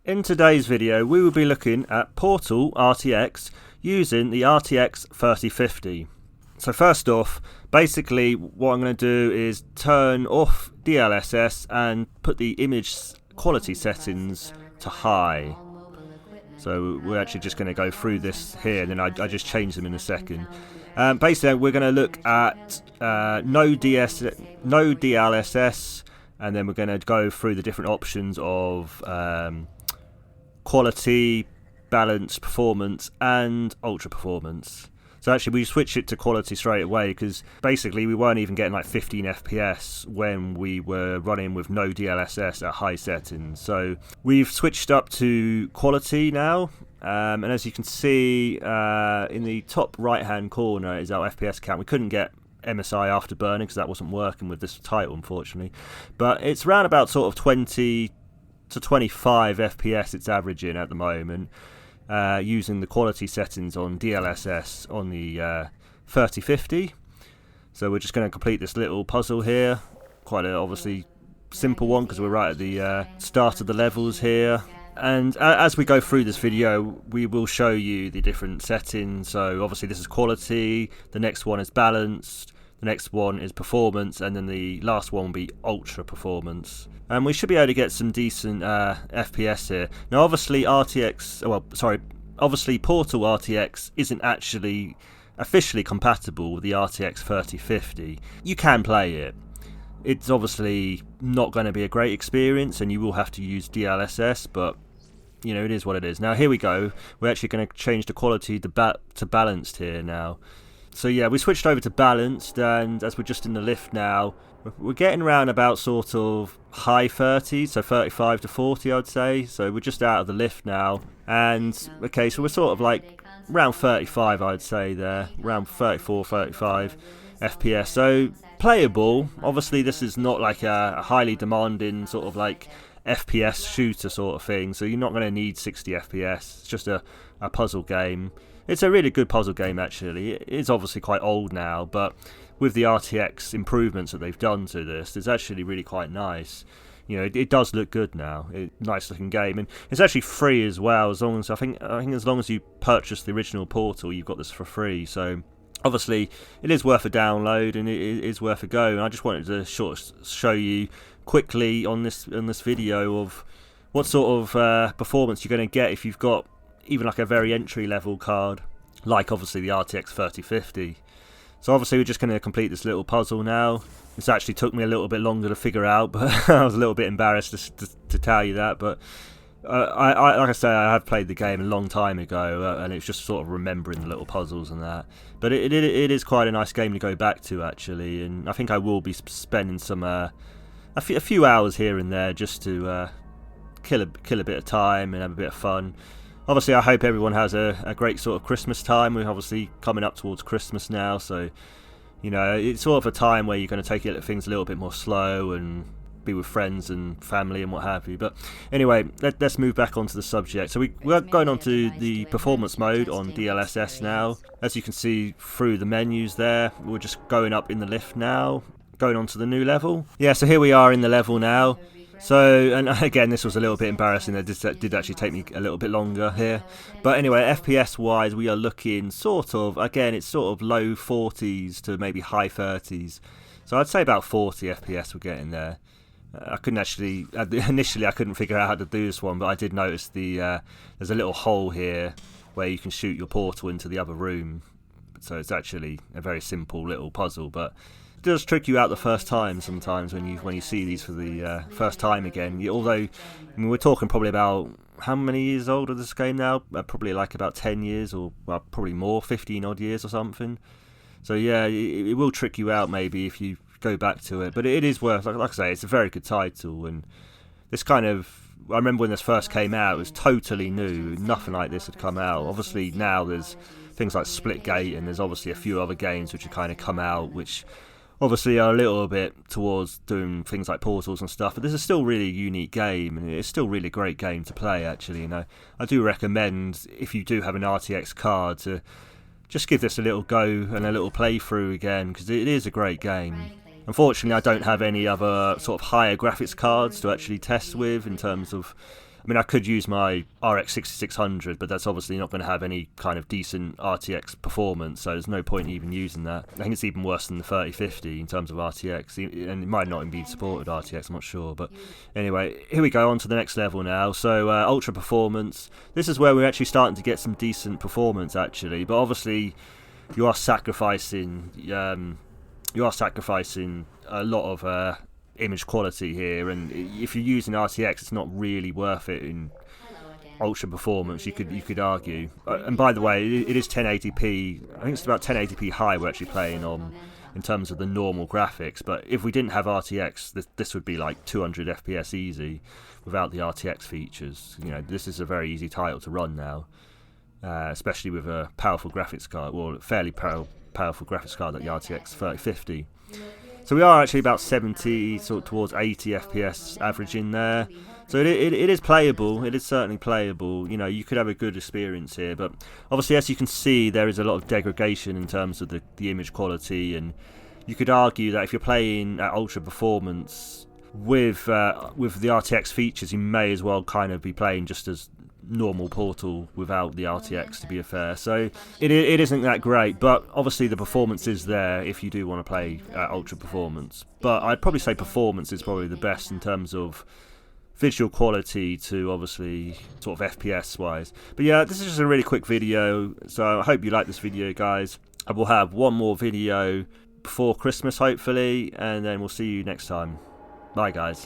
In today's video we will be looking at Portal RTX using the RTX 3050. So first off, basically what I'm going to do is turn off DLSS and put the image quality settings to high. So we're actually just going to go through this here, and then I just change them in a second. Basically we're going to look at no DLSS, and then we're going to go through the different options of quality, balance, performance and ultra performance. So actually we switched it to quality straight away because basically we weren't even getting like 15 FPS when we were running with no DLSS at high settings. So we've switched up to quality now, and as you can see in the top right hand corner is our FPS count. We couldn't get MSI Afterburner because that wasn't working with this title, unfortunately, but it's around about sort of 20 to 25 FPS it's averaging at the moment, using the quality settings on DLSS on the 3050. So we're just going to complete this little puzzle here. Quite a obviously simple one because we're right at the start of the levels here. And as we go through this video, we will show you the different settings. So obviously this is quality, the next one is balanced, the next one is performance, and then the last one will be ultra performance. And we should be able to get some decent FPS here. Now obviously obviously Portal RTX isn't actually officially compatible with the RTX 3050. You can play it. It's obviously not going to be a great experience and you will have to use DLSS, but you know, it is what it is. Now here we go. We're actually going to change the quality to balanced here now. So yeah, we switched over to balanced, and as we're just in the lift now, we're getting around about sort of high 30s, so 35 to 40 I'd say. So we're just out of the lift now, and okay, so we're sort of like around 35 I'd say there, around 34, 35 FPS. So playable. Obviously this is not like a highly demanding sort of like FPS shooter sort of thing, so you're not going to need 60 FPS. It's just a puzzle game. It's a really good puzzle game actually. It is obviously quite old now, but with the RTX improvements that they've done to this, it's actually really quite nice. You know, it does look good now. Nice looking game, and it's actually free as well. As long as I think as long as you purchase the original Portal, you've got this for free. So obviously it is worth a download and it is worth a go. And I just wanted to show you quickly on this video of what sort of performance you're going to get if you've got even like a very entry level card, like obviously the RTX 3050. So obviously we're just going to complete this little puzzle now. This actually took me a little bit longer to figure out, but I was a little bit embarrassed to tell you that. But I like I say, I have played the game a long time ago, and it's just sort of remembering the little puzzles and that. But it is quite a nice game to go back to actually, and I think I will be spending some a few hours here and there just to kill a bit of time and have a bit of fun. Obviously I hope everyone has a great sort of Christmas time. We're obviously coming up towards Christmas now, so you know, it's sort of a time where you're going to take things a little bit more slow and be with friends and family and what have you. But anyway, let's move back onto the subject. So we're going on to the performance mode on DLSS now. As you can see through the menus there, we're just going up in the lift now, going on to the new level. Yeah, so here we are in the level now. So, and again, this was a little bit embarrassing. It did actually take me a little bit longer here. But anyway, FPS wise, we are looking sort of, again, it's sort of low 40s to maybe high 30s. So I'd say about 40 FPS we're getting there. I couldn't actually, initially I couldn't figure out how to do this one, but I did notice there's a little hole here where you can shoot your portal into the other room. So it's actually a very simple little puzzle, but it does trick you out the first time sometimes when you see these for the first time again. Although, I mean, we're talking probably about, how many years old is this game now? Probably like about 10 years or well, probably more, 15 odd years or something. So yeah, it will trick you out maybe if you go back to it. But it is worth, like I say, it's a very good title. And this kind of, I remember when this first came out, it was totally new. Nothing like this had come out. Obviously now there's things like Splitgate, and there's obviously a few other games which have kind of come out, which obviously are a little bit towards doing things like portals and stuff, but this is still really a unique game, and it's still really a great game to play actually. You know, I do recommend, if you do have an RTX card, to just give this a little go and a little playthrough again, because it is a great game. Unfortunately I don't have any other sort of higher graphics cards to actually test with in terms of I mean, I could use my RX 6600, but that's obviously not going to have any kind of decent RTX performance, so there's no point even using that. I think it's even worse than the 3050 in terms of RTX, and it might not even be supported RTX, I'm not sure. But anyway, here we go on to the next level now. So ultra performance. This is where we're actually starting to get some decent performance, actually, but obviously you are sacrificing a lot of image quality here, and if you're using RTX, it's not really worth it in ultra performance. You could argue. And by the way, it is 1080p. I think it's about 1080p high we're actually playing on in terms of the normal graphics. But if we didn't have RTX, this would be like 200 FPS easy without the RTX features. You know, this is a very easy title to run now. Especially with a powerful graphics card, well, fairly powerful graphics card like the RTX 3050. So we are actually about 70, sort of towards 80 FPS average in there. So it is playable. It is certainly playable. You know, you could have a good experience here, but obviously, as you can see, there is a lot of degradation in terms of the image quality, and you could argue that if you're playing at ultra performance with the RTX features, you may as well kind of be playing just as normal Portal without the RTX, to be fair. So it isn't that great, but obviously the performance is there if you do want to play ultra performance. But I'd probably say performance is probably the best in terms of visual quality to obviously sort of FPS wise. But yeah, this is just a really quick video, so I hope you like this video, guys. I will have one more video before Christmas hopefully, and then we'll see you next time. Bye guys.